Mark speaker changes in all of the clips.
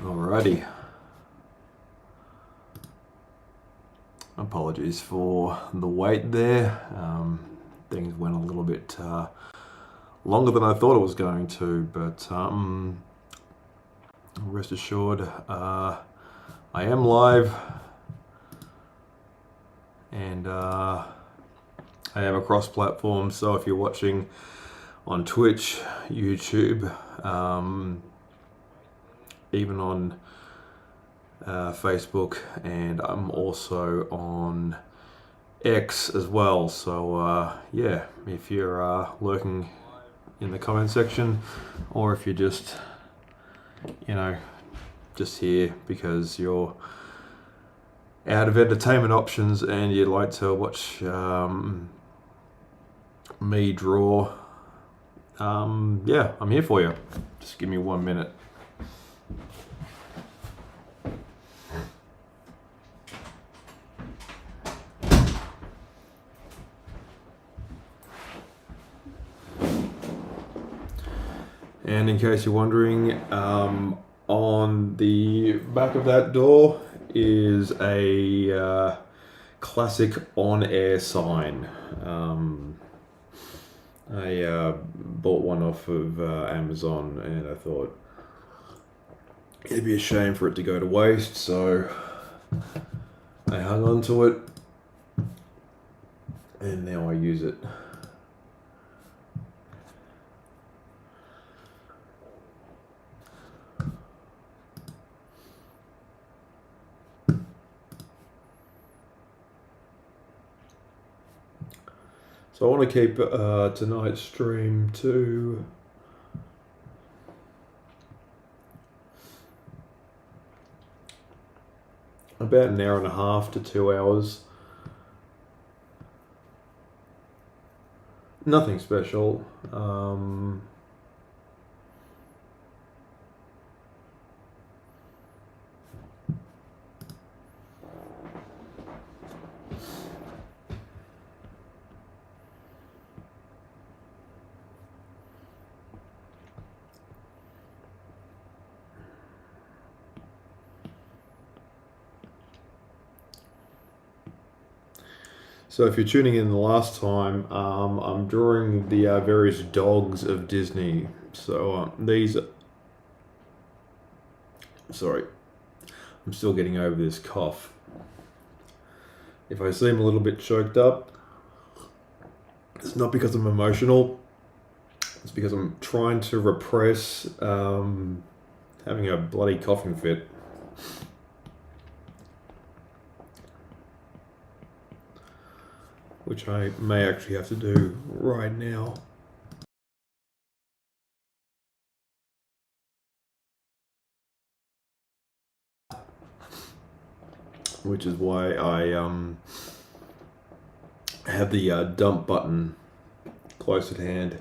Speaker 1: Alrighty. Apologies for the wait there. Things went a little bit longer than I thought it was going to, but rest assured, I am live and I am across platforms. So if you're watching on Twitch, YouTube, even on Facebook, and I'm also on X as well. So yeah, if you're lurking in the comment section, or if you're just, just here because you're out of entertainment options and you'd like to watch me draw, yeah, I'm here for you. Just give me 1 minute. And in case you're wondering, on the back of that door is a classic on-air sign. I bought one off of Amazon, and I thought it'd be a shame for it to go to waste, so I hung on to it, and now I use it. So I want to keep tonight's stream to about an hour and a half to 2 hours. Nothing special. So if you're tuning in the last time, I'm drawing the various dogs of Disney. So these... Sorry, I'm still getting over this cough. If I seem a little bit choked up, it's not because I'm emotional. It's because I'm trying to repress having a bloody coughing fit. Which I may actually have to do right now. Which is why I have the dump button close at hand.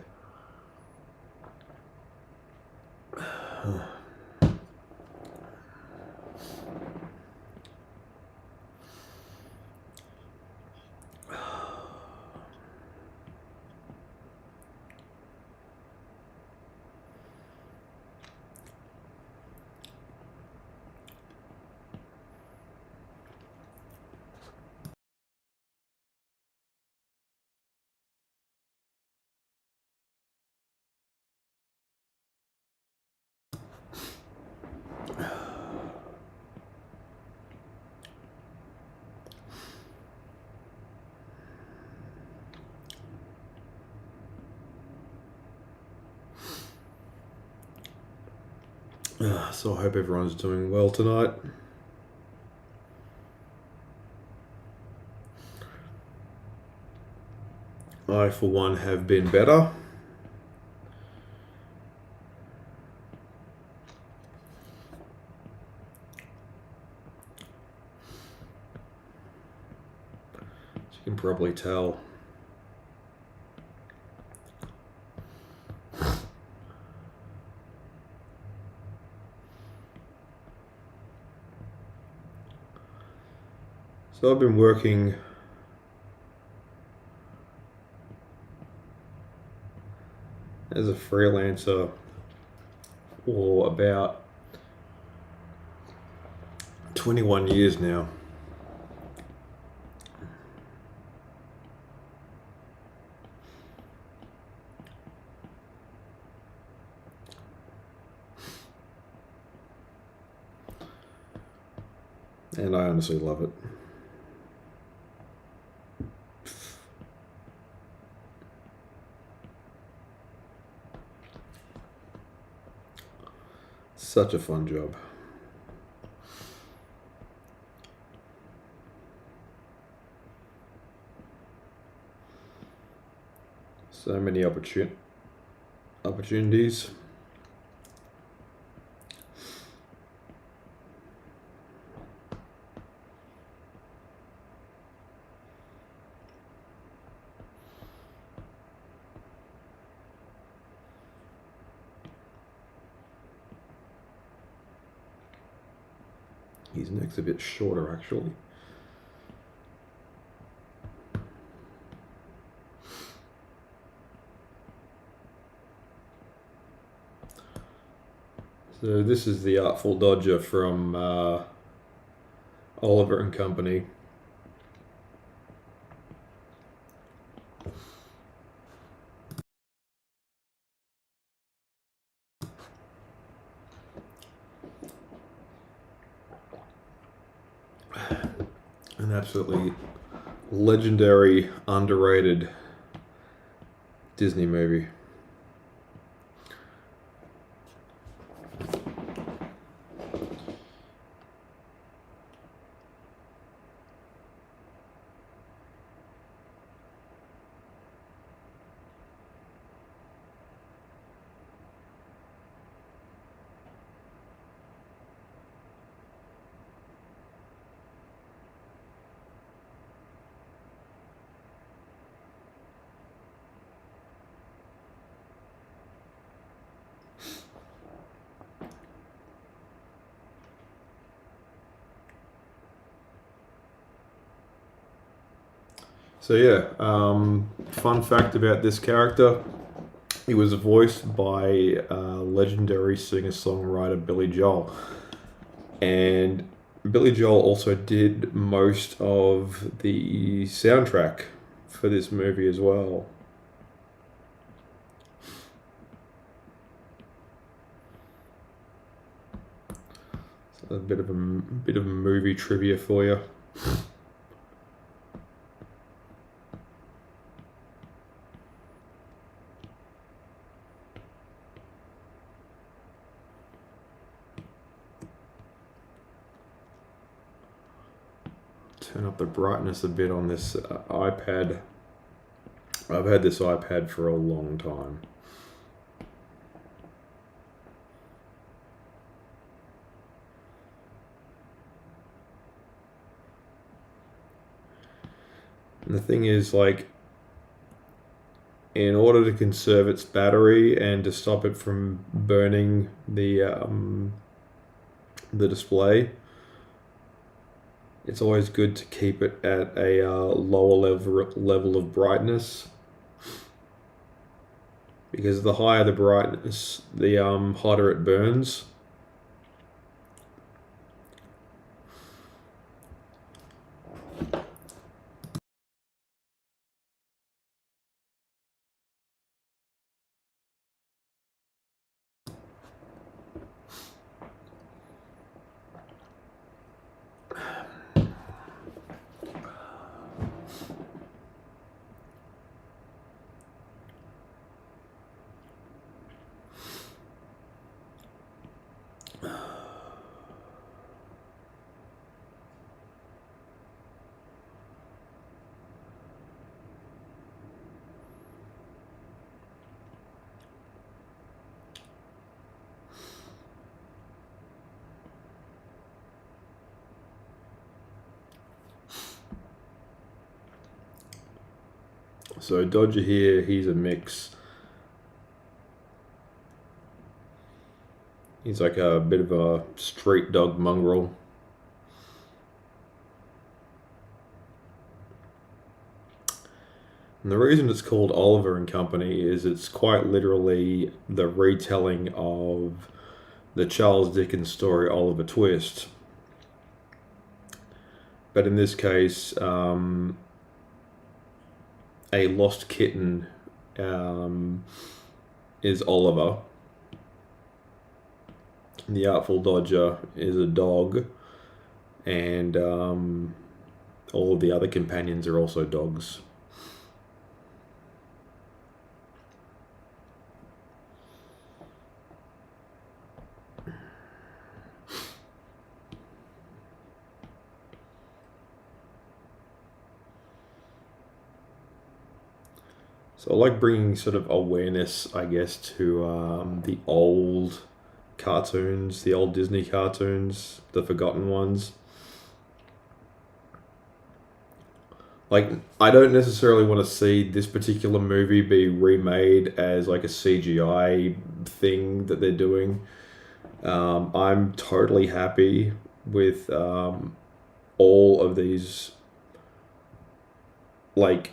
Speaker 1: So I hope everyone's doing well tonight. I, for one, have been better. As you can probably tell. So I've been working as a freelancer for about 21 years now. And I honestly love it. Such a fun job. So many opportunities. His neck's a bit shorter, actually. So this is the Artful Dodger from Oliver and Company. An absolutely legendary, underrated Disney movie. So yeah, fun fact about this character, he was voiced by legendary singer-songwriter Billy Joel. And Billy Joel also did most of the soundtrack for this movie as well. So a bit of movie trivia for you. Turn up the brightness a bit on this iPad. I've had this iPad for a long time. And the thing is, like, in order to conserve its battery and to stop it from burning the display, it's always good to keep it at a lower level of brightness, because the higher the brightness, the hotter it burns. So Dodger here, he's a mix. He's like a bit of a street dog mongrel. And the reason it's called Oliver and Company is it's quite literally the retelling of the Charles Dickens story Oliver Twist. but in this case, a lost kitten is Oliver. The Artful Dodger is a dog, and all of the other companions are also dogs. So I like bringing sort of awareness, I guess, to the old cartoons, the old Disney cartoons, the forgotten ones. Like, I don't necessarily want to see this particular movie be remade as like a CGI thing that they're doing. I'm totally happy with all of these like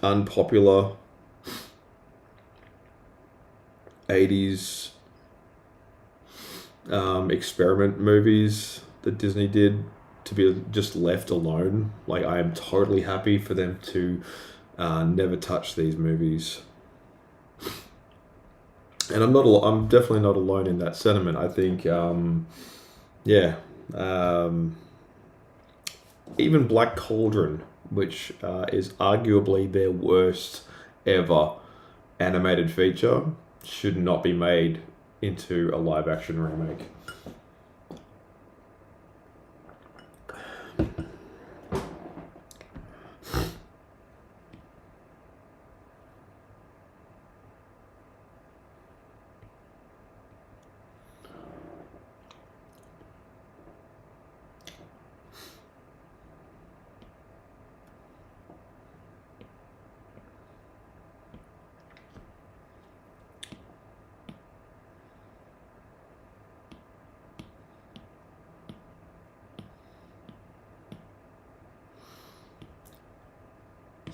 Speaker 1: unpopular 80s experiment movies that Disney did to be just left alone. Like, I am totally happy for them to never touch these movies. And I'm definitely not alone in that sentiment. I think, yeah, even Black Cauldron, which is arguably their worst ever animated feature, should not be made into a live action remake.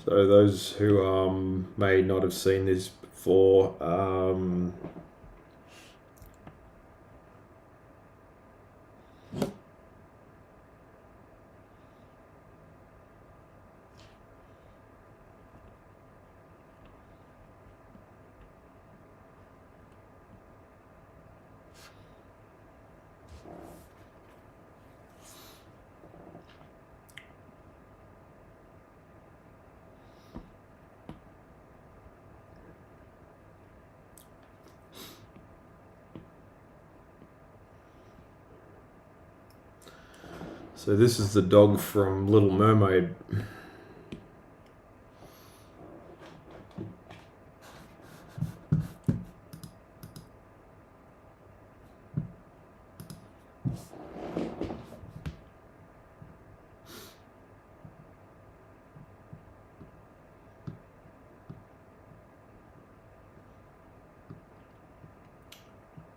Speaker 1: So those who may not have seen this before, so this is the dog from Little Mermaid.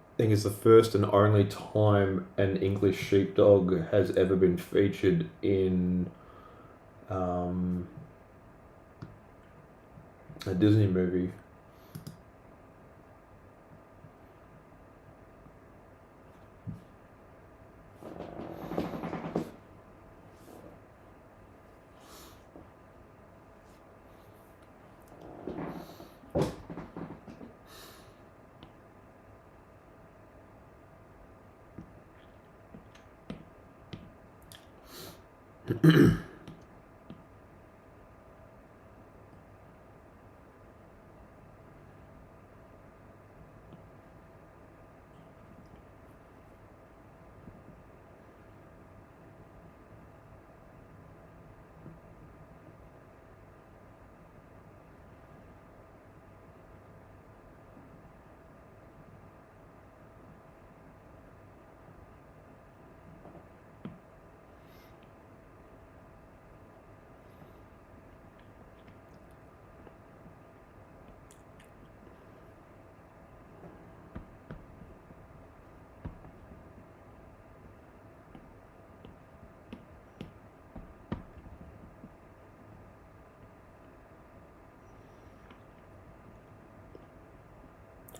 Speaker 1: I think it's the first and only time an English sheepdog has ever been featured in a Disney movie.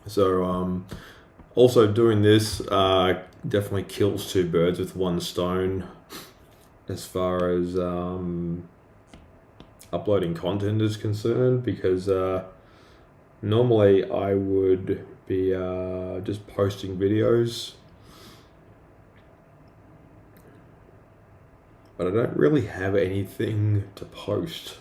Speaker 1: So also doing this definitely kills two birds with one stone. as far as uploading content is concerned, because normally I would be just posting videos, but I don't really have anything to post.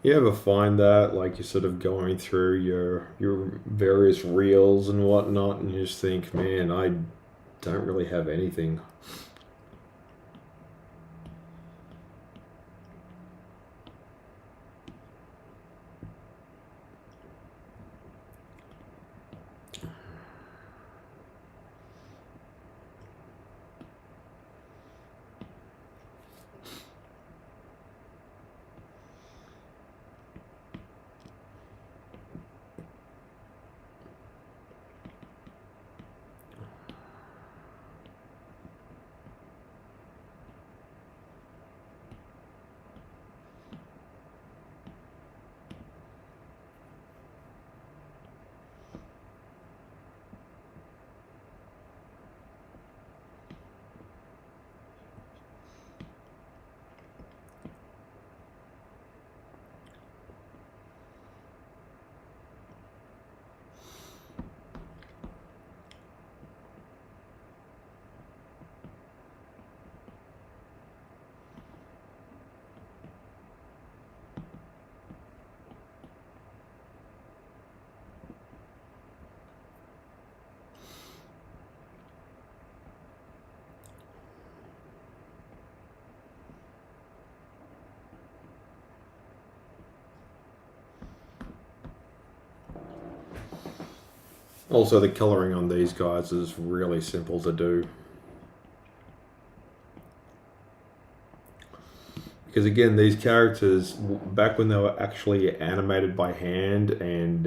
Speaker 1: You ever find that, like, you're sort of going through your various reels and whatnot, and you just think, man, I don't really have anything. Also, the coloring on these guys is really simple to do. Because again, these characters, back when they were actually animated by hand, and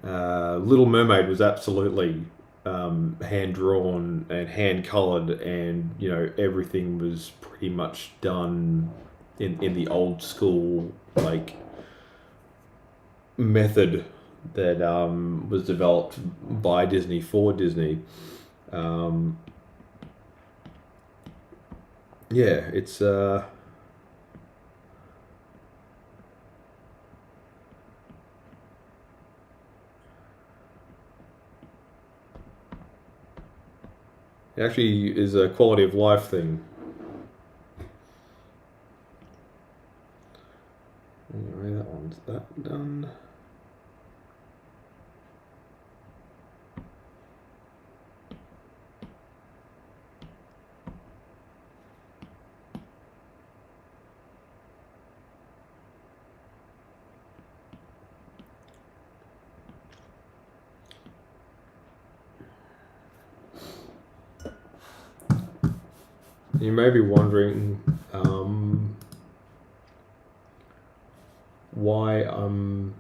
Speaker 1: Little Mermaid was absolutely hand drawn and hand colored, and everything was pretty much done in the old school like method that was developed by Disney for Disney. Yeah, it's it actually is a quality of life thing. Anyway, that one's that done. You may be wondering why I'm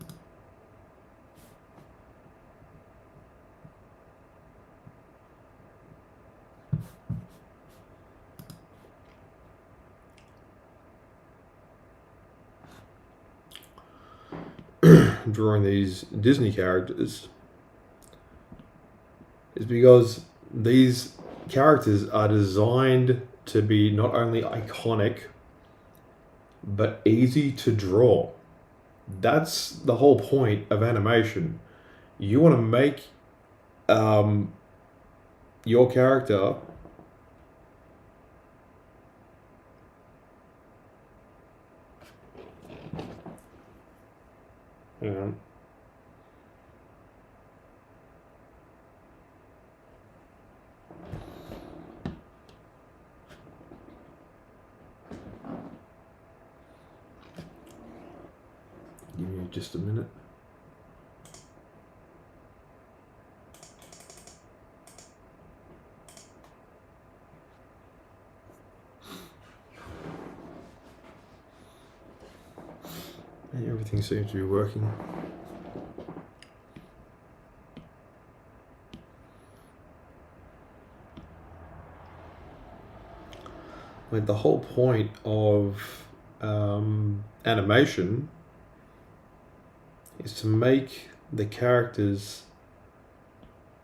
Speaker 1: drawing these Disney characters. Is because these characters are designed to be not only iconic but easy to draw. That's the whole point of animation. You want to make your character hang on. Give me just a minute. Everything seems to be working. Like the whole point of animation is to make the characters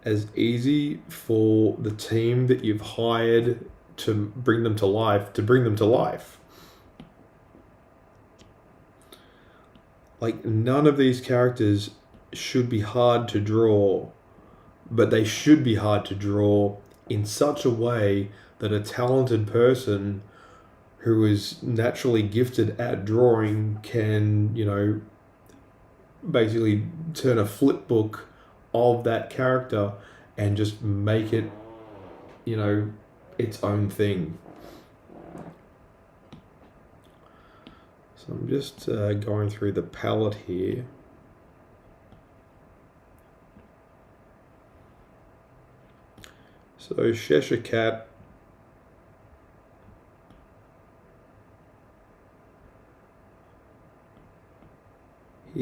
Speaker 1: as easy for the team that you've hired to bring them to life. Like, none of these characters should be hard to draw, but they should be hard to draw in such a way that a talented person who is naturally gifted at drawing can, basically turn a flip book of that character and just make it, its own thing. So I'm just going through the palette here. So Cheshire Cat, he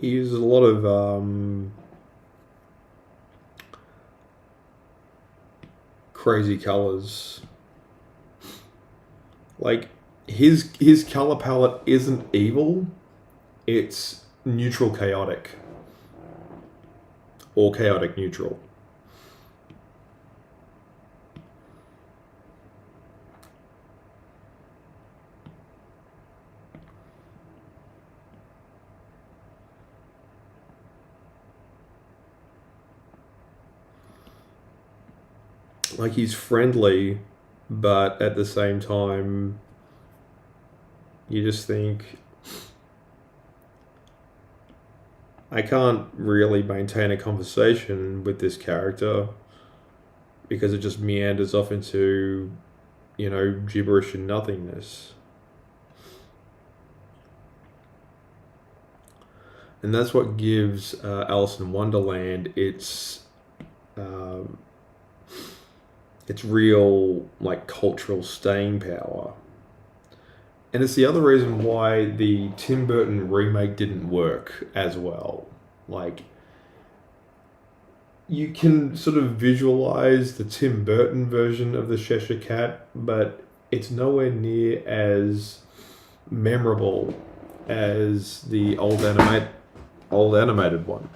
Speaker 1: uses a lot of crazy colors. Like, his color palette isn't evil, it's neutral chaotic, or chaotic neutral. Like, he's friendly, but at the same time, you just think, I can't really maintain a conversation with this character because it just meanders off into, gibberish and nothingness. And that's what gives Alice in Wonderland its real, like, cultural staying power. And it's the other reason why the Tim Burton remake didn't work as well. Like, you can sort of visualize the Tim Burton version of the Cheshire Cat, but it's nowhere near as memorable as the old animated one.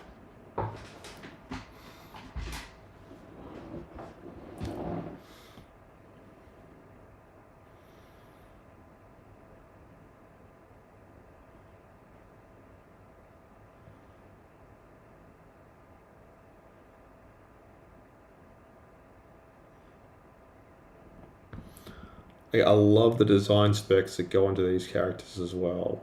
Speaker 1: I love the design specs that go into these characters as well.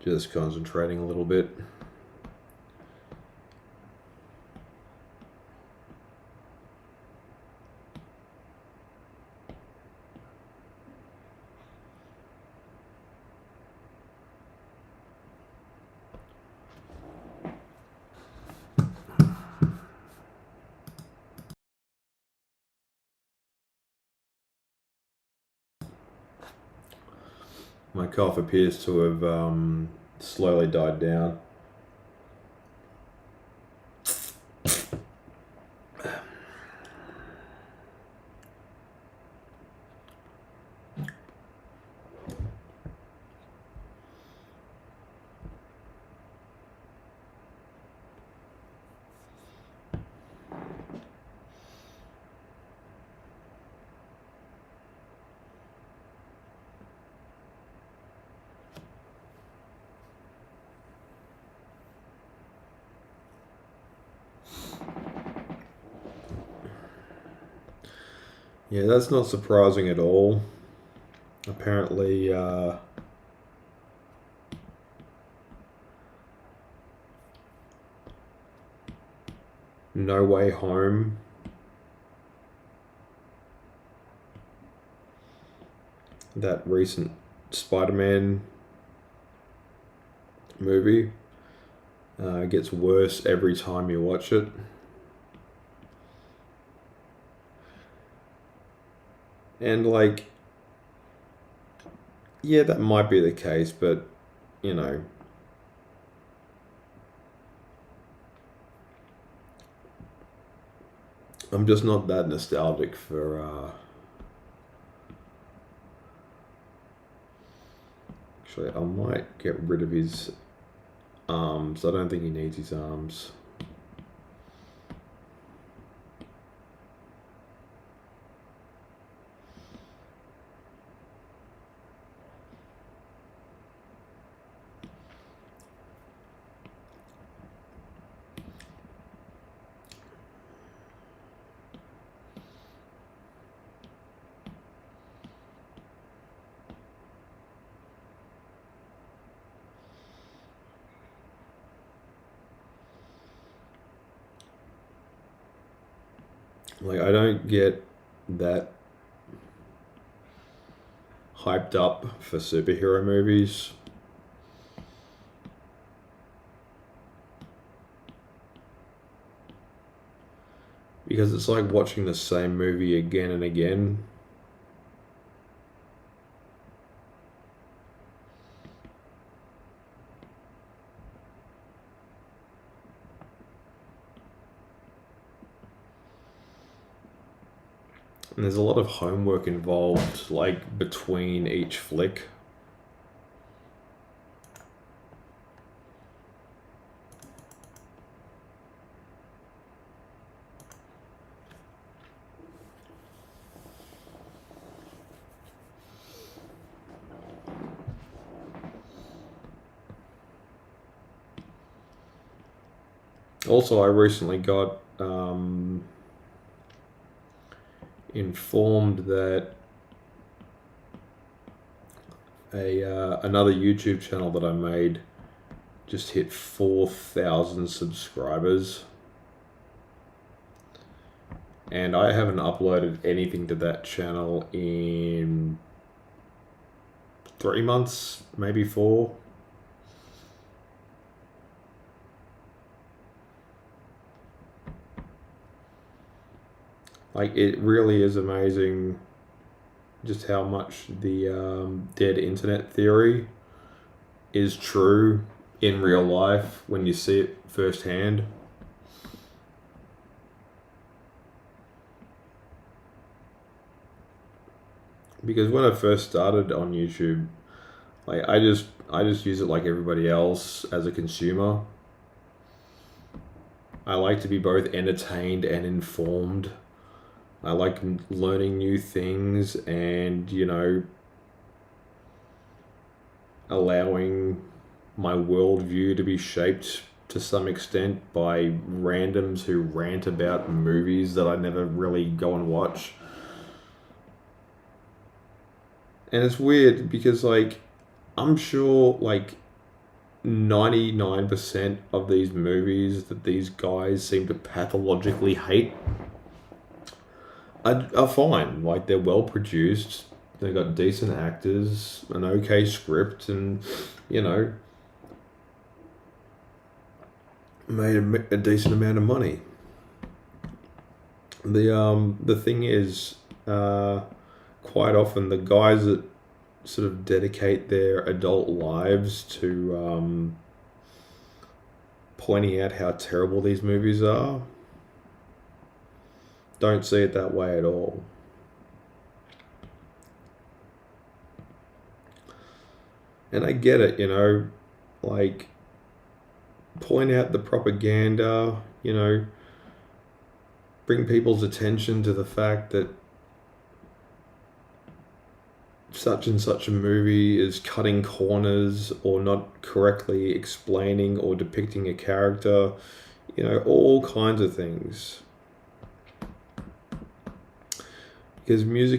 Speaker 1: Just concentrating a little bit. My cough appears to have slowly died down. Yeah, that's not surprising at all. Apparently, No Way Home that recent Spider-Man movie gets worse every time you watch it. And like, yeah, that might be the case, but you know, I'm just not that nostalgic for actually, I might get rid of his arms. I don't think he needs his arms. Like, I don't get that hyped up for superhero movies. Because it's like watching the same movie again and again. And there's a lot of homework involved, like between each flick. Also, I recently got informed that another YouTube channel that I made just hit 4,000 subscribers, and I haven't uploaded anything to that channel in 3 months, maybe 4. Like, it really is amazing just how much the dead internet theory is true in real life when you see it firsthand. Because when I first started on YouTube, like, I just use it like everybody else as a consumer. I like to be both entertained and informed. I like learning new things and, you know, allowing my worldview to be shaped to some extent by randoms who rant about movies that I never really go and watch. And it's weird because, like, I'm sure, like, 99% of these movies that these guys seem to pathologically hate are fine. Like, they're well produced, they've got decent actors, an okay script, and, you know, made a decent amount of money. The thing is, quite often the guys that sort of dedicate their adult lives to pointing out how terrible these movies are don't see it that way at all. And I get it, you know, like, point out the propaganda, you know, bring people's attention to the fact that such and such a movie is cutting corners or not correctly explaining or depicting a character, you know, all kinds of things. Because movies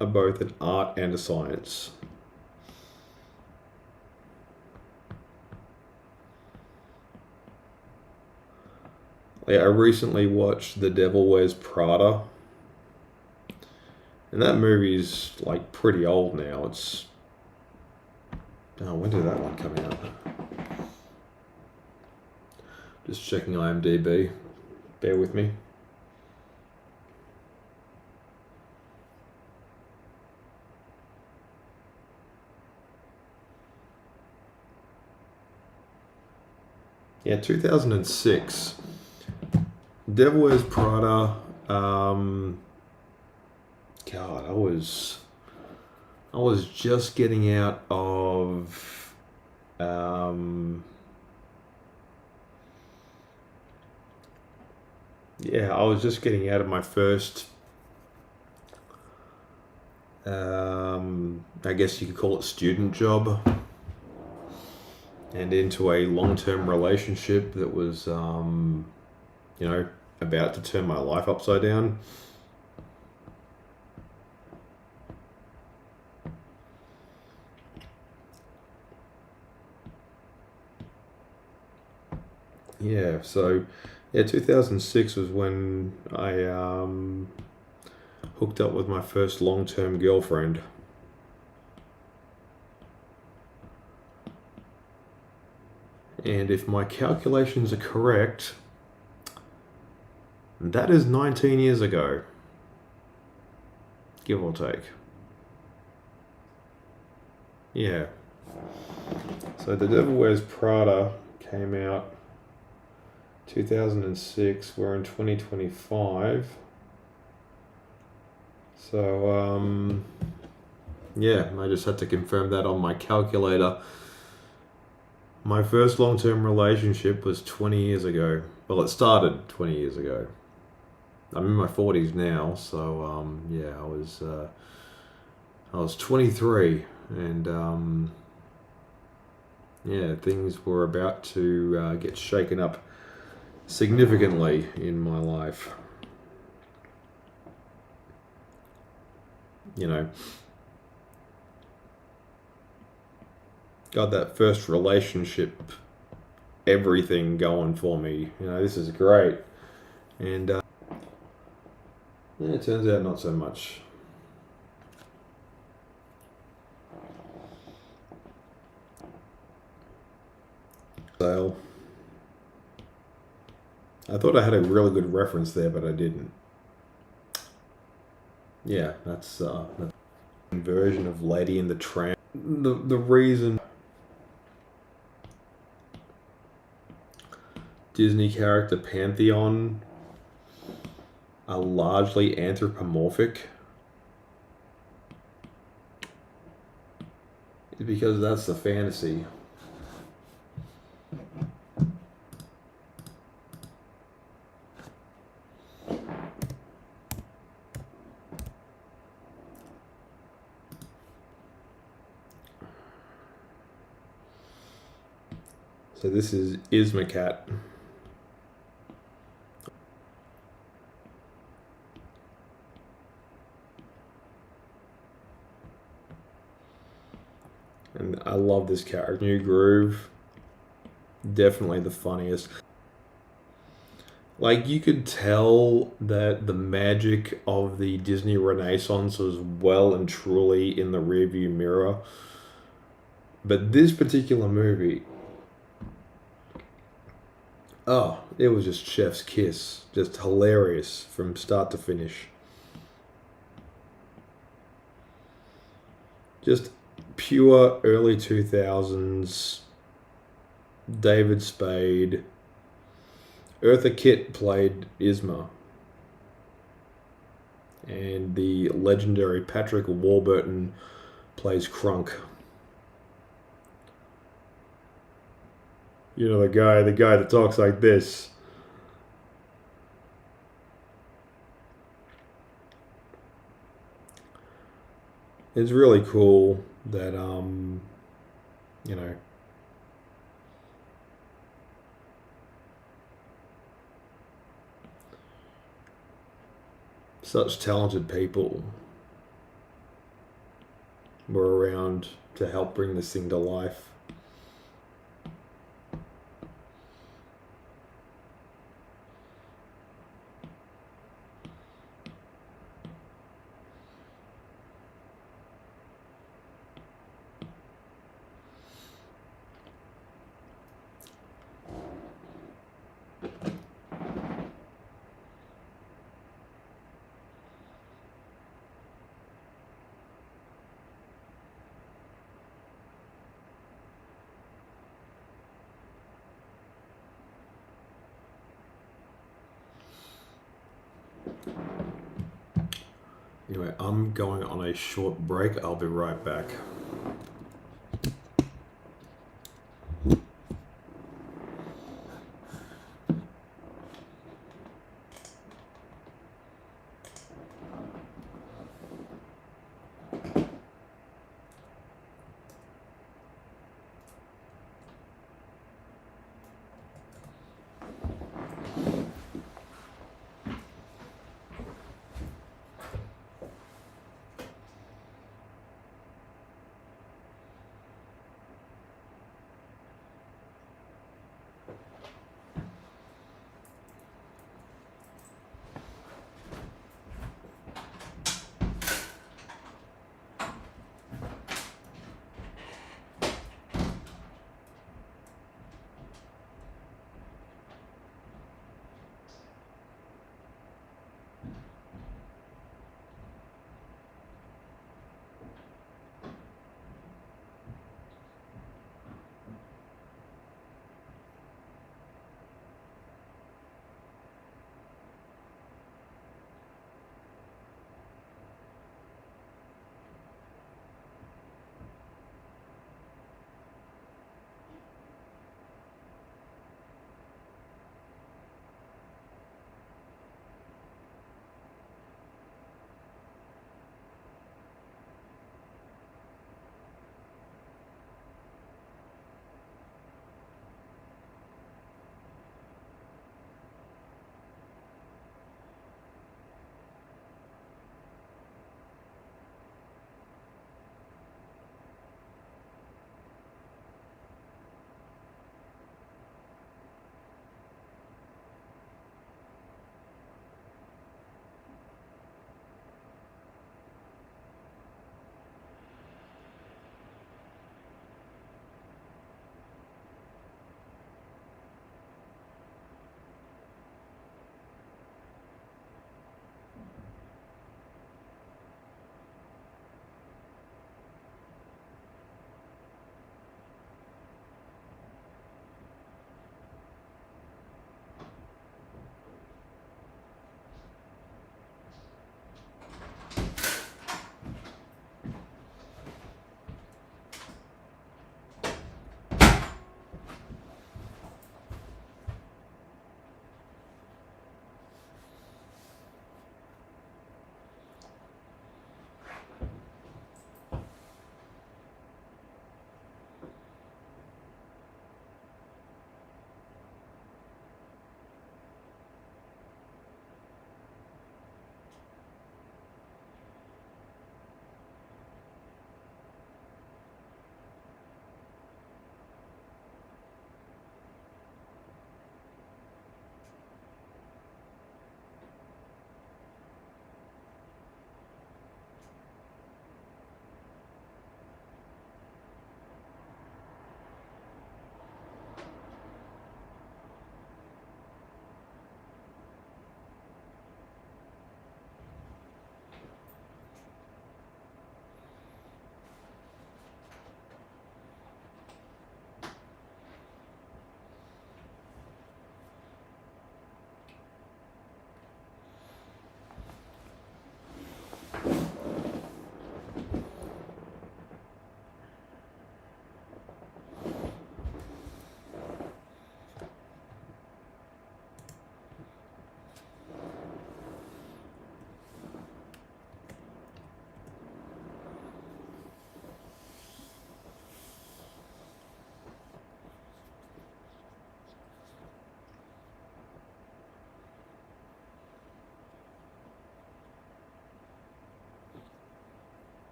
Speaker 1: are both an art and a science. Like, I recently watched The Devil Wears Prada. And that movie's like pretty old now. It's... Oh, when did that one come out? Just checking IMDb. Bear with me. Yeah, 2006. Devil Wears Prada. God, I was just getting out of I was just getting out of my first I guess you could call it student job, and into a long-term relationship that was you know, about to turn my life upside down. Yeah, so 2006 was when I hooked up with my first long-term girlfriend. And if my calculations are correct, that is 19 years ago, give or take. Yeah. So The Devil Wears Prada came out 2006. We're in 2025. So, yeah, I just had to confirm that on my calculator. My first long-term relationship was 20 years ago. Well, it started 20 years ago. I'm in my 40s now, so yeah, I was 23, and yeah, things were about to get shaken up significantly in my life. You know, got that first relationship, everything going for me. You know, this is great, and it turns out not so much. Sale. I thought I had a really good reference there, but I didn't. Yeah, that's the version of Lady and the Tramp. The reason Disney character pantheon are largely anthropomorphic is because that's the fantasy. So this is Ismacat. And I love this character. New Groove, definitely the funniest. Like, you could tell that the magic of the Disney Renaissance was well and truly in the rearview mirror. But this particular movie, oh, it was just chef's kiss. Just hilarious from start to finish. Just pure early 2000s David Spade. Eartha Kitt played Isma. And the legendary Patrick Warburton plays Crunk. You know, the guy that talks like this. It's really cool that you know, such talented people were around to help bring this thing to life. Anyway, I'm going on a short break. I'll be right back.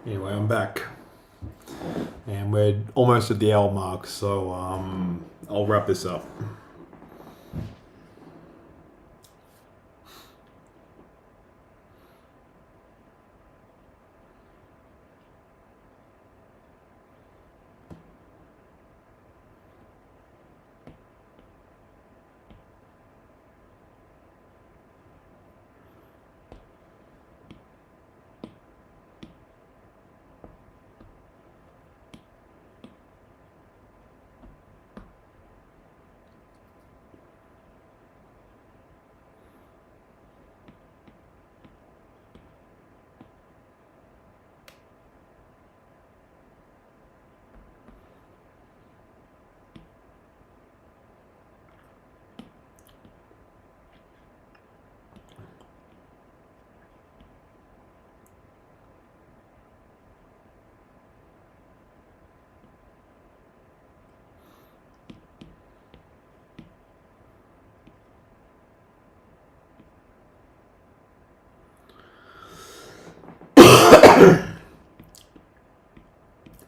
Speaker 1: Anyway, I'm back. And we're almost at the hour mark, so I'll wrap this up.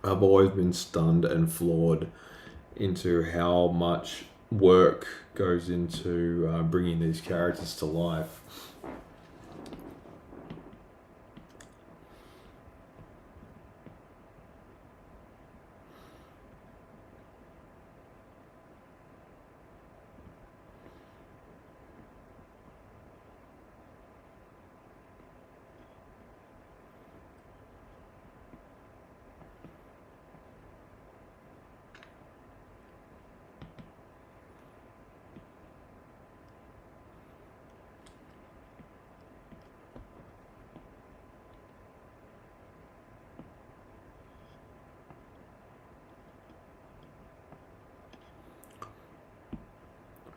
Speaker 1: I've always been stunned and floored into how much work goes into bringing these characters to life.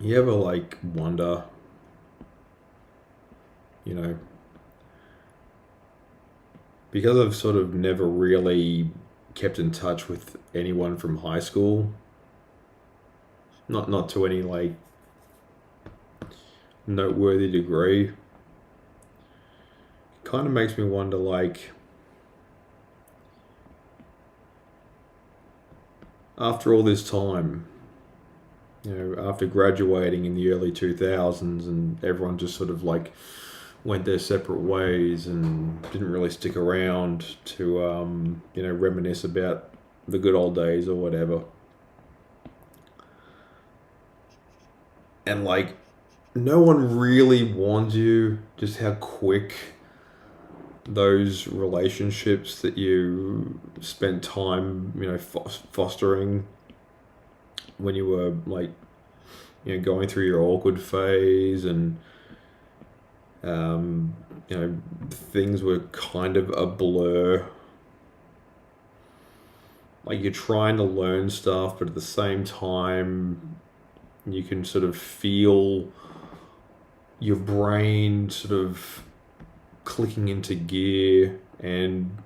Speaker 1: You ever like wonder, you know, because I've sort of never really kept in touch with anyone from high school, not to any like noteworthy degree, kind of makes me wonder like, after all this time, you know, after graduating in the early 2000s and everyone just sort of like went their separate ways and didn't really stick around to, you know, reminisce about the good old days or whatever. And like, no one really warns you just how quick those relationships that you spent time, you know, fostering when you were like, you know, going through your awkward phase and, you know, things were kind of a blur. Like you're trying to learn stuff, but at the same time, you can sort of feel your brain sort of clicking into gear and,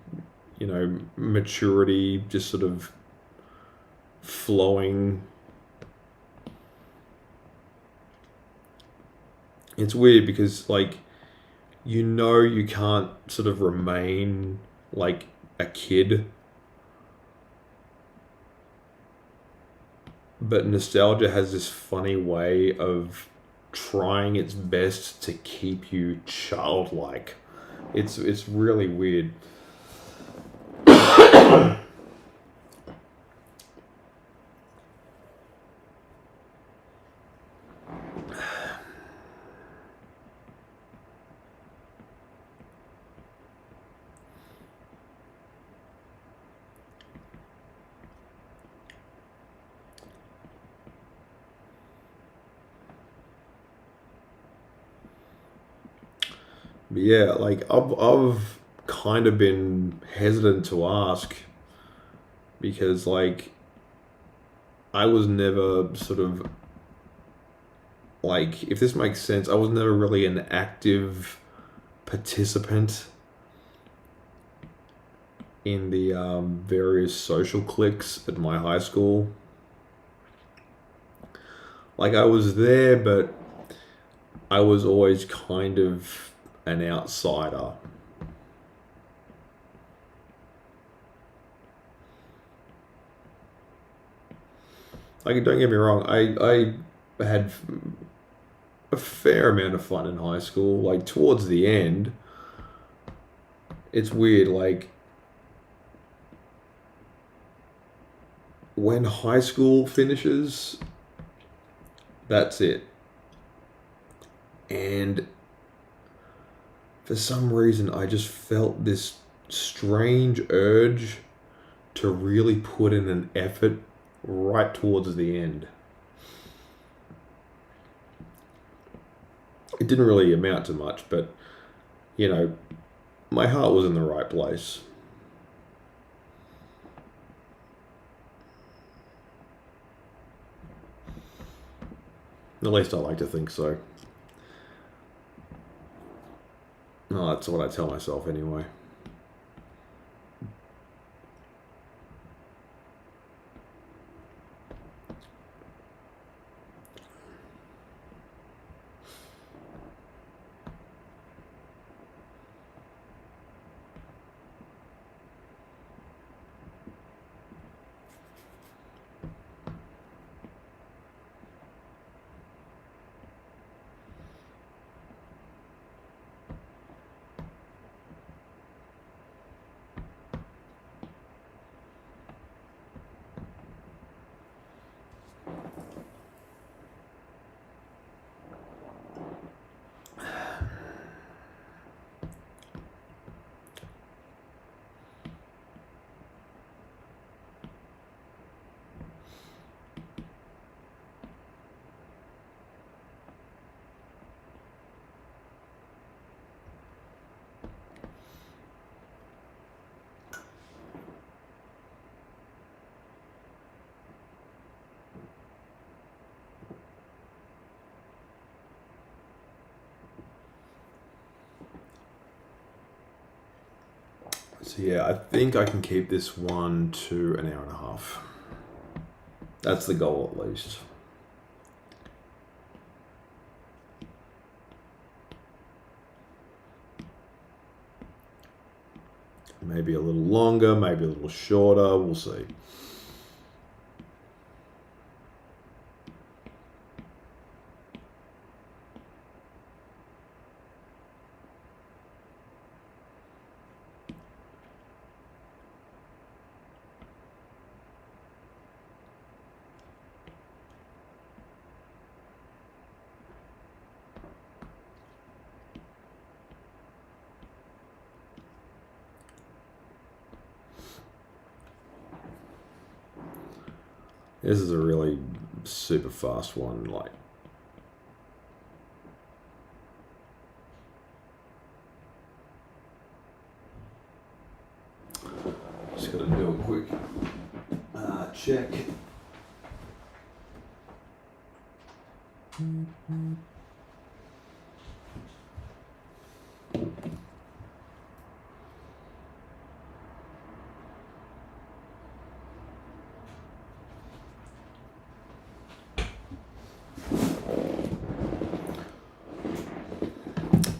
Speaker 1: you know, maturity just sort of flowing. It's weird because like, you know, you can't sort of remain like a kid, but nostalgia has this funny way of trying its best to keep you childlike. It's really weird. But yeah, like I've kind of been hesitant to ask because like I was never sort of like, if this makes sense, I was never really an active participant in the various social cliques at my high school. Like I was there, but I was always kind of an outsider. Like, don't get me wrong, I had a fair amount of fun in high school. Like, towards the end, it's weird. Like, when high school finishes, that's it. And for some reason, I just felt this strange urge to really put in an effort right towards the end. It didn't really amount to much, but you know, my heart was in the right place. At least I like to think so. No, that's what I tell myself anyway. So yeah, I think I can keep this one to an hour and a half. That's the goal, at least. Maybe a little longer, maybe a little shorter. We'll see. This is a really super fast one. Like, just got to do a quick check.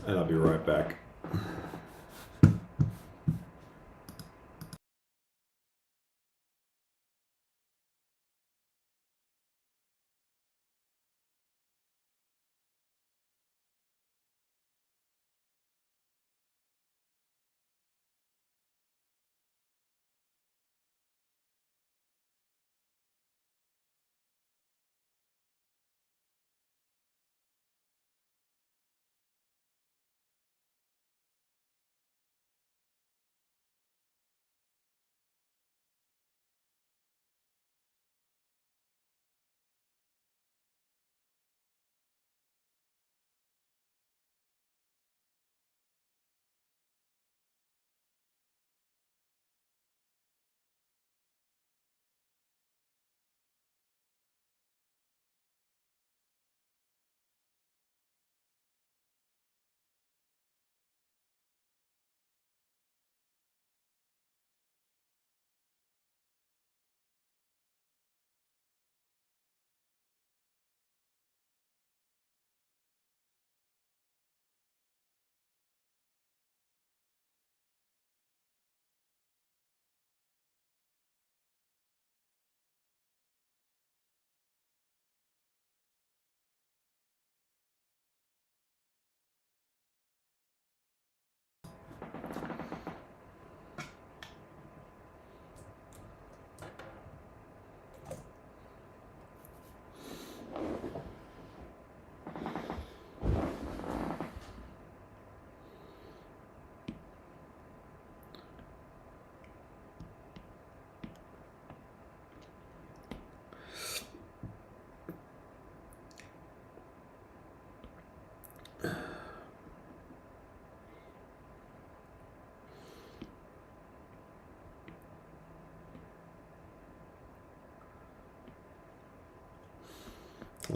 Speaker 1: And I'll be right back.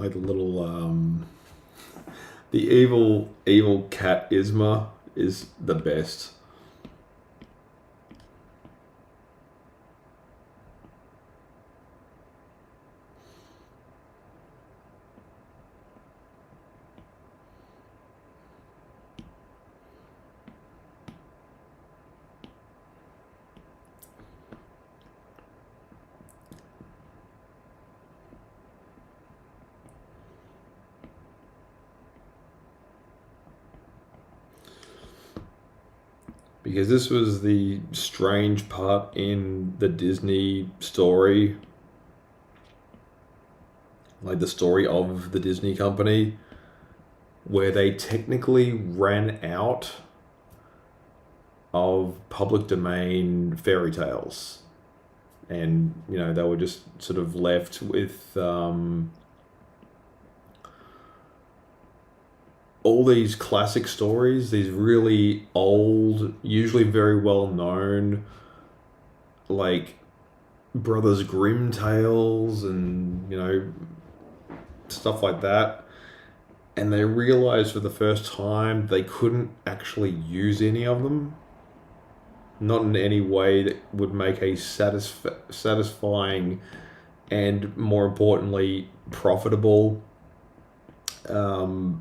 Speaker 1: Like the little the evil cat Isma is the best. Because this was the strange part in the Disney story, like the story of the Disney company, where they technically ran out of public domain fairy tales. And, they were just sort of left with all these classic stories, these really old, usually very well known, like Brothers Grimm tales and, stuff like that. And they realized for the first time they couldn't actually use any of them. Not in any way that would make a satisfying and, more importantly, profitable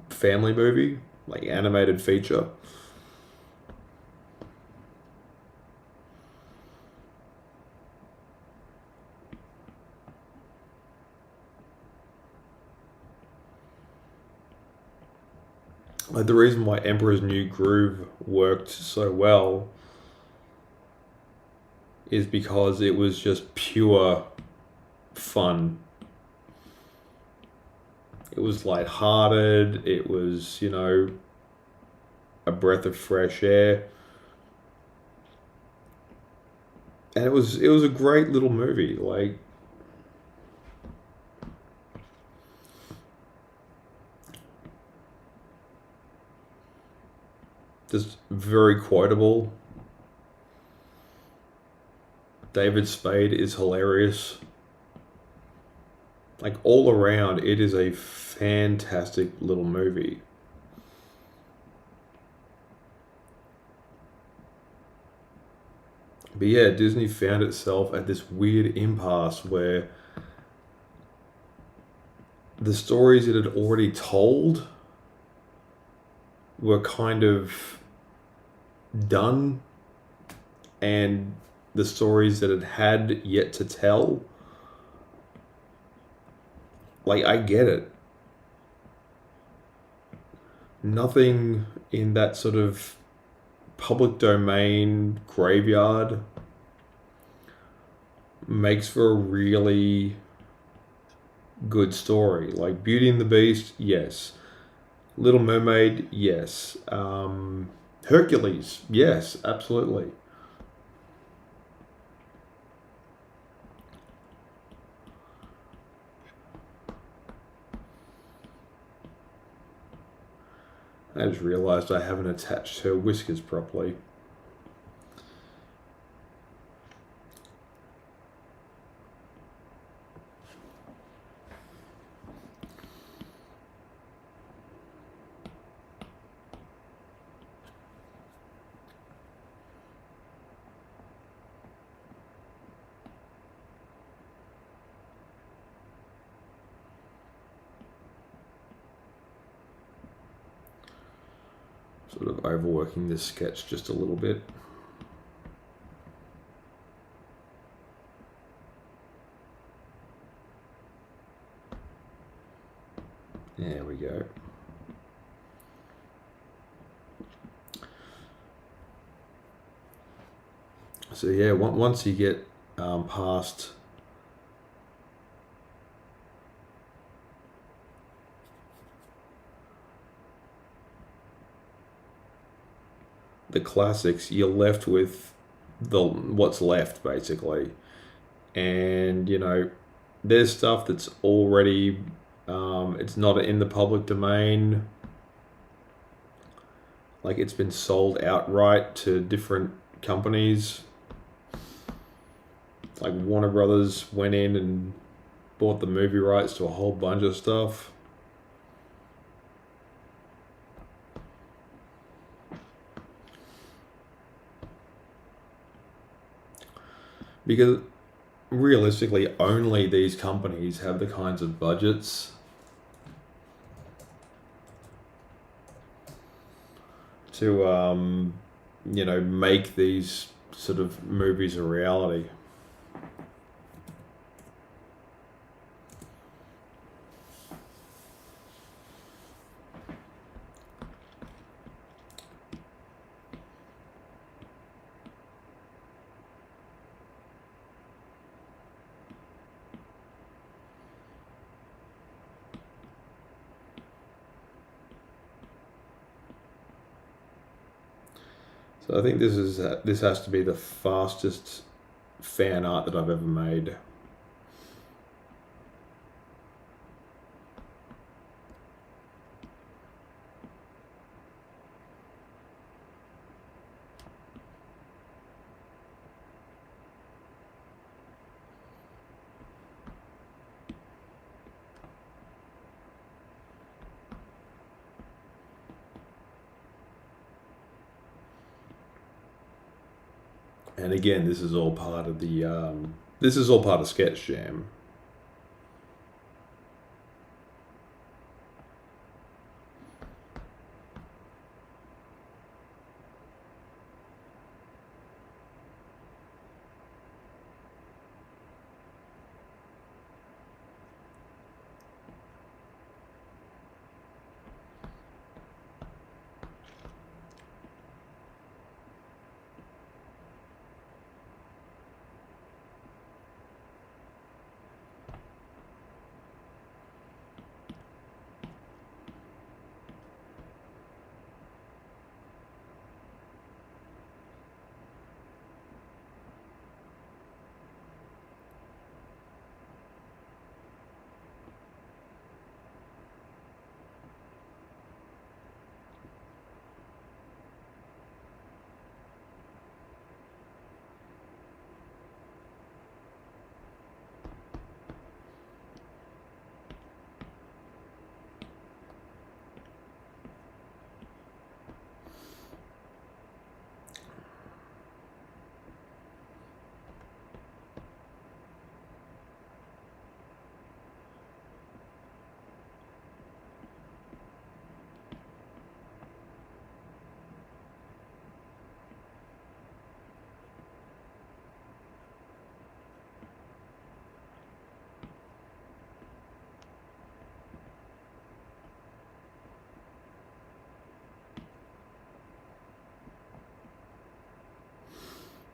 Speaker 1: family movie, like animated feature. Like the reason why Emperor's New Groove worked so well is because it was just pure fun. It was lighthearted. It was, a breath of fresh air. And it was a great little movie. Like, just very quotable. David Spade is hilarious. Like, all around, it is a fantastic little movie. But yeah, Disney found itself at this weird impasse where the stories it had already told were kind of done, and the stories that it had yet to tell, like, I get it. Nothing in that sort of public domain graveyard makes for a really good story. Like Beauty and the Beast, yes. Little Mermaid, yes. Hercules, yes, absolutely. I just realised I haven't attached her whiskers properly. Sort of overworking this sketch just a little bit. There we go. So yeah, once you get past the classics, you're left with what's left basically, and there's stuff that's already it's not in the public domain. Like, it's been sold outright to different companies. Like Warner Brothers went in and bought the movie rights to a whole bunch of stuff. because realistically, only these companies have the kinds of budgets to, make these sort of movies a reality. So I think this has to be the fastest fan art that I've ever made. And again, this is all part of Sketch Jam.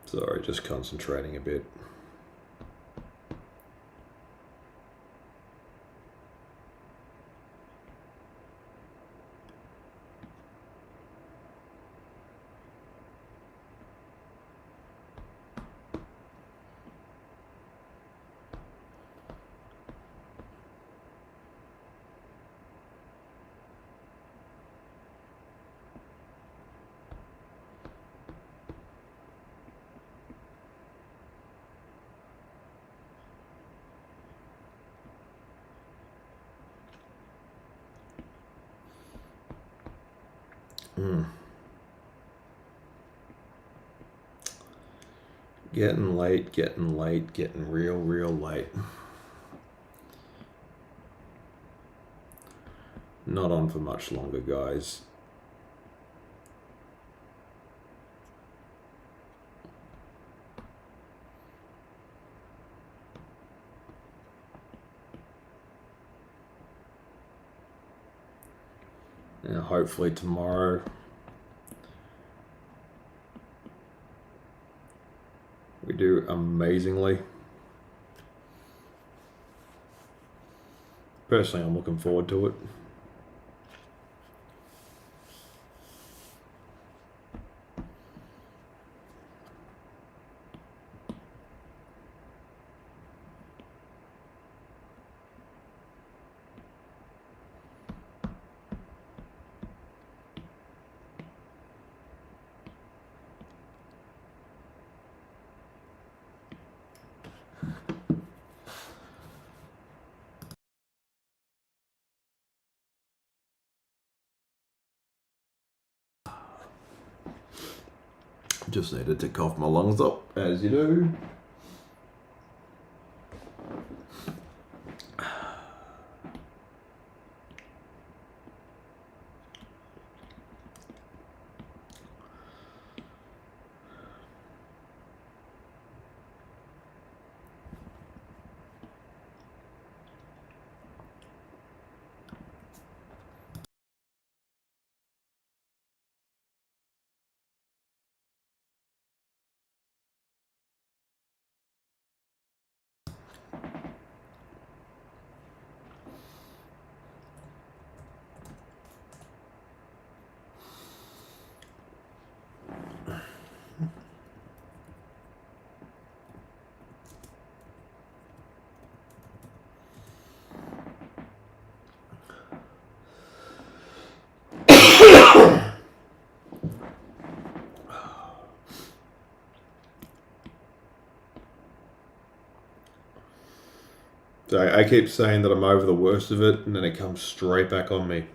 Speaker 1: Sorry, just concentrating a bit. Getting late, getting real late. Not on for much longer, guys. And hopefully tomorrow we do amazingly. Personally, I'm looking forward to it. Just need to tick off my lungs up, as you do. So I keep saying that I'm over the worst of it, and then it comes straight back on me.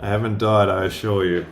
Speaker 1: I haven't died, I assure you.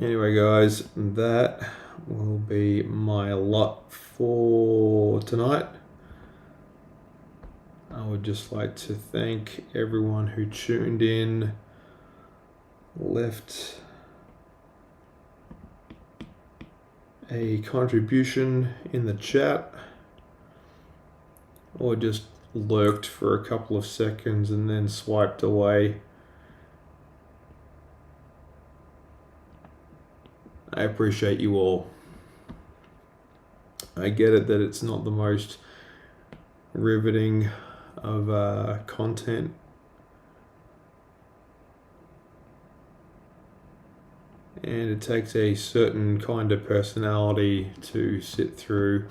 Speaker 1: Anyway, guys, that will be my lot for tonight. I would just like to thank everyone who tuned in, left a contribution in the chat or just lurked for a couple of seconds and then swiped away. I appreciate you all. I get it that it's not the most riveting of content. And it takes a certain kind of personality to sit through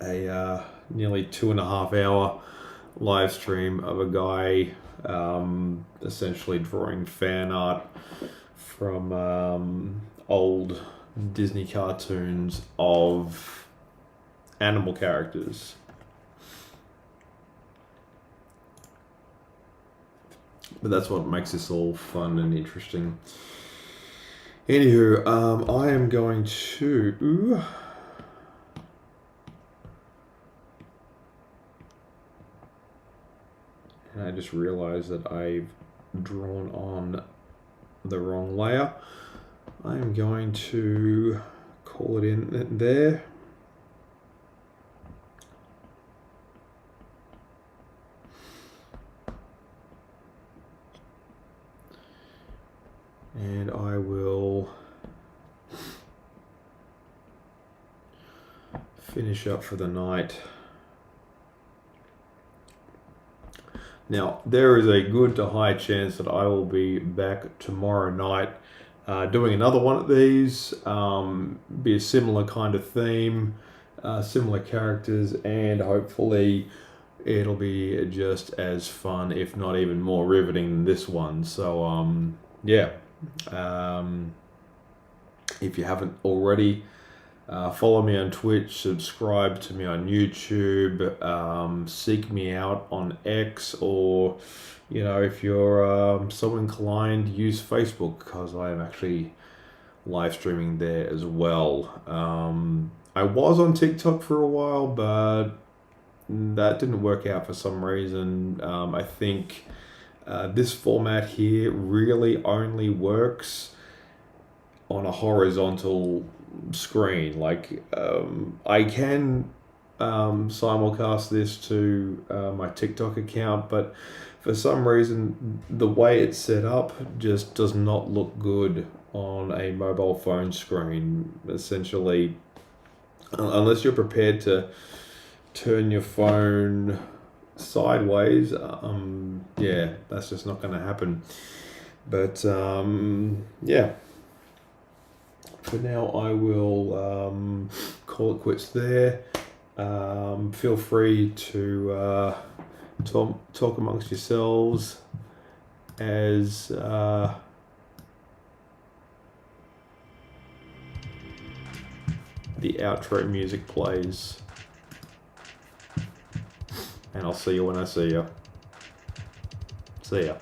Speaker 1: a nearly 2.5 hour live stream of a guy essentially drawing fan art from old Disney cartoons of animal characters. But that's what makes this all fun and interesting. Anywho, I am going to... And I just realized that I've drawn on the wrong layer. I am going to call it in there. And I will finish up for the night. Now, there is a good to high chance that I will be back tomorrow night doing another one of these, be a similar kind of theme, similar characters, and hopefully it'll be just as fun, if not even more riveting than this one. So, yeah. If you haven't already, follow me on Twitch, subscribe to me on YouTube, seek me out on X, or, you know, if you're so inclined, use Facebook, because I am actually live streaming there as well. I was on TikTok for a while, but that didn't work out for some reason. I think this format here really only works on a horizontal screen. Like, I can simulcast this to my TikTok account, but for some reason the way it's set up just does not look good on a mobile phone screen. Essentially, unless you're prepared to turn your phone sideways, yeah, that's just not going to happen. But yeah, for now I will call it quits there. Feel free to talk amongst yourselves as the outro music plays. And I'll see you when I see you. See ya.